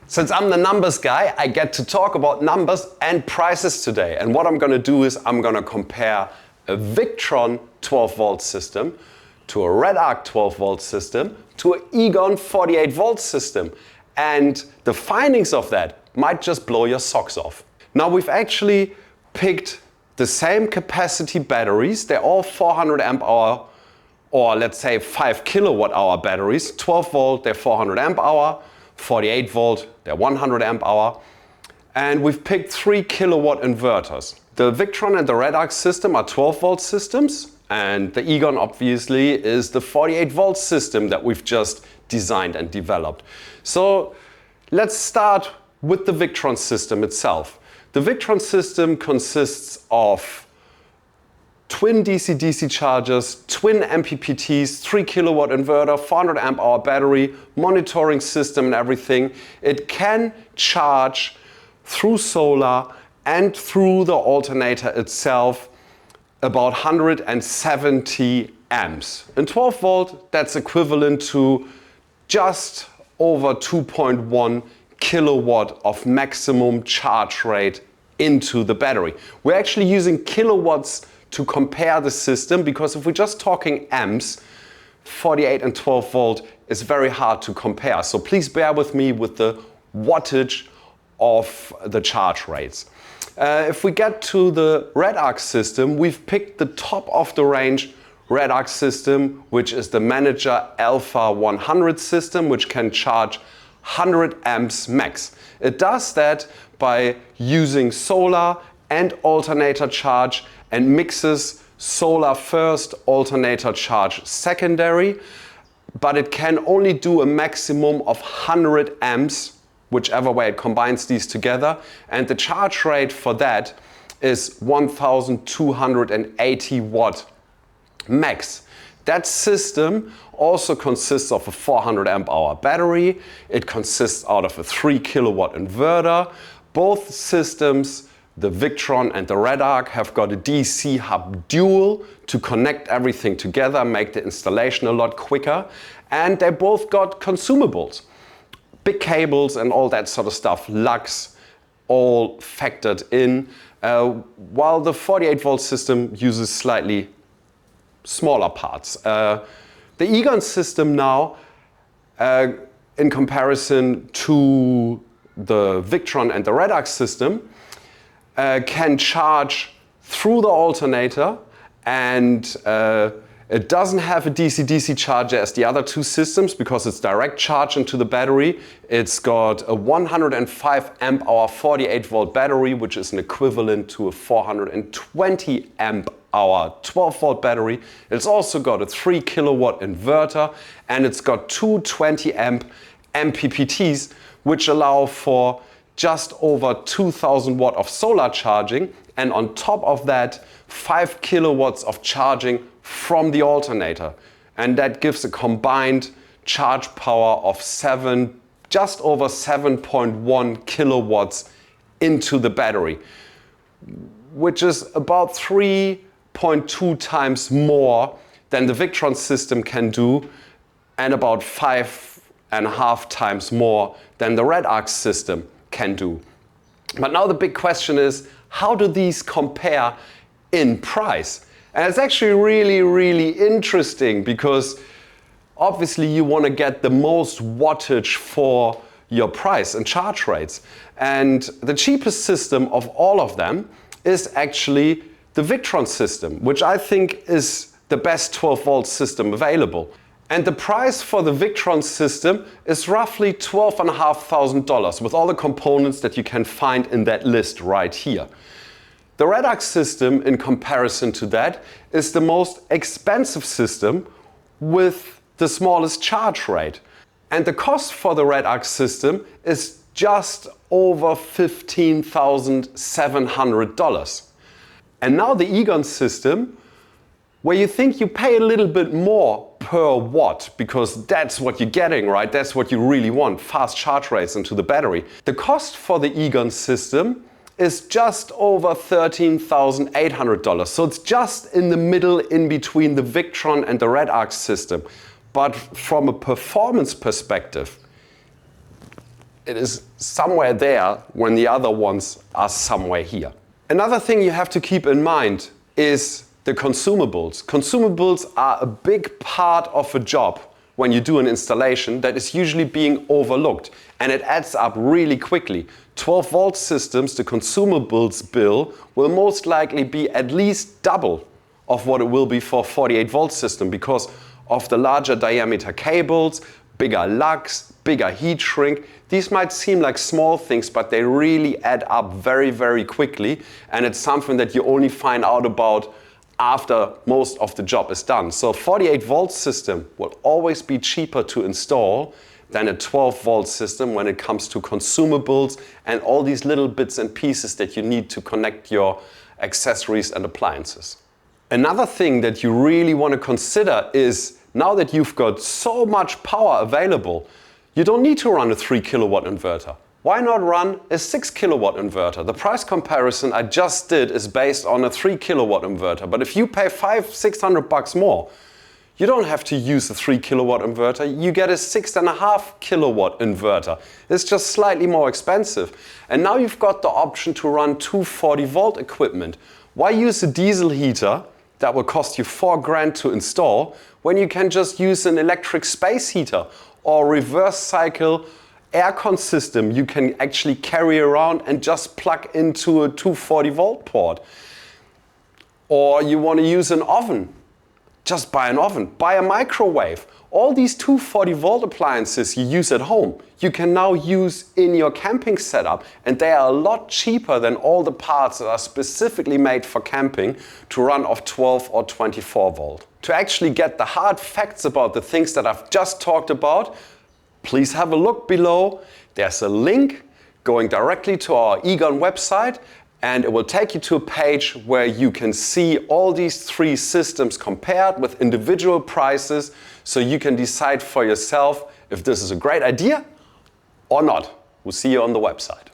Since I'm the numbers guy, I get to talk about numbers and prices today. And what I'm going to do is I'm going to compare a Victron 12 volt system to a Redarc 12 volt system to an Egon 48 volt system. And the findings of that might just blow your socks off. Now we've actually picked the same capacity batteries. They're all 400 amp hour or let's say 5 kilowatt hour batteries. 12 volt, they're 400 amp hour. 48 volt, they're 100 amp hour. And we've picked 3 kilowatt inverters. The Victron and the Redarc system are 12 volt systems, and the Egon obviously is the 48 volt system that we've just designed and developed. So let's start with the Victron system itself. The Victron system consists of twin DC-DC chargers, twin MPPTs, 3 kilowatt inverter, 400 amp hour battery, monitoring system and everything. It can charge through solar and through the alternator itself about 170 amps. In 12 volt, that's equivalent to just over 2.1 kilowatt of maximum charge rate into the battery. We're actually using kilowatts to compare the system, because if we're just talking amps, 48 and 12 volt is very hard to compare. So please bear with me with the wattage of the charge rates. If we get to the Redarc system, we've picked the top of the range Redarc system, which is the Manager Alpha 100 system, which can charge 100 amps max. It does that by using solar and alternator charge and mixes solar first, alternator charge secondary, but it can only do a maximum of 100 amps, whichever way it combines these together, and the charge rate for that is 1280 watt max. That system also consists of a 400 amp hour battery. It consists out of a 3 kilowatt inverter. Both systems, the Victron and the Redarc, have got a DC hub dual to connect everything together, make the installation a lot quicker. And they both got consumables, big cables and all that sort of stuff, lugs, all factored in, while the 48 volt system uses slightly smaller parts. The Egon system now, in comparison to the Victron and the Redarc system, can charge through the alternator, and it doesn't have a DC-DC charger as the other two systems because it's direct charge into the battery. It's got a 105 amp hour 48 volt battery, which is an equivalent to a 420 amp hour 12 volt battery. It's also got a 3 kilowatt inverter, and it's got two 20 amp MPPTs, which allow for just over 2000 watt of solar charging, and on top of that 5 kilowatts of charging from the alternator, and that gives a combined charge power of just over 7.1 kilowatts into the battery, which is about 3.2 times more than the Victron system can do, and about 5.5 times more than the Redarc system can do. But now the big question is, how do these compare in price? And it's actually really interesting, because obviously you want to get the most wattage for your price and charge rates. And the cheapest system of all of them is actually the Victron system, which I think is the best 12 volt system available. And the price for the Victron system is roughly $12,500 with all the components that you can find in that list right here. The Redarc system, in comparison to that, is the most expensive system with the smallest charge rate. And the cost for the Redarc system is just over $15,700. And now the Egon system, where you think you pay a little bit more per watt, because that's what you're getting, right? That's what you really want, fast charge rates into the battery. The cost for the Egon system is just over $13,800. So it's just in the middle, in between the Victron and the Redarc system. But from a performance perspective, it is somewhere there when the other ones are somewhere here. Another thing you have to keep in mind is the consumables. Consumables are a big part of a job when you do an installation that is usually being overlooked, and it adds up really quickly. 12 volt systems, the consumables bill will most likely be at least double of what it will be for a 48 volt system because of the larger diameter cables, bigger lugs, bigger heat shrink. These might seem like small things, but they really add up very, very quickly, and it's something that you only find out about after most of the job is done. So 48 volt system will always be cheaper to install than a 12 volt system when it comes to consumables and all these little bits and pieces that you need to connect your accessories and appliances. Another thing that you really want to consider is now that you've got so much power available, you don't need to run a 3 kilowatt inverter. Why not run a 6 kilowatt inverter? The price comparison I just did is based on a 3 kilowatt inverter, but if you pay $500-600 more, you don't have to use a 3 kilowatt inverter, you get a 6.5 kilowatt inverter. It's just slightly more expensive. And now you've got the option to run 240 volt equipment. Why use a diesel heater that will cost you $4 to install when you can just use an electric space heater or reverse cycle aircon system you can actually carry around and just plug into a 240 volt port? Or you want to use an oven, just buy an oven, buy a microwave. All these 240 volt appliances you use at home, you can now use in your camping setup, and they are a lot cheaper than all the parts that are specifically made for camping to run off 12 or 24 volt. To actually get the hard facts about the things that I've just talked about, please have a look below. There's a link going directly to our Egon website, and it will take you to a page where you can see all these 3 systems compared with individual prices, so you can decide for yourself if this is a great idea or not. We'll see you on the website.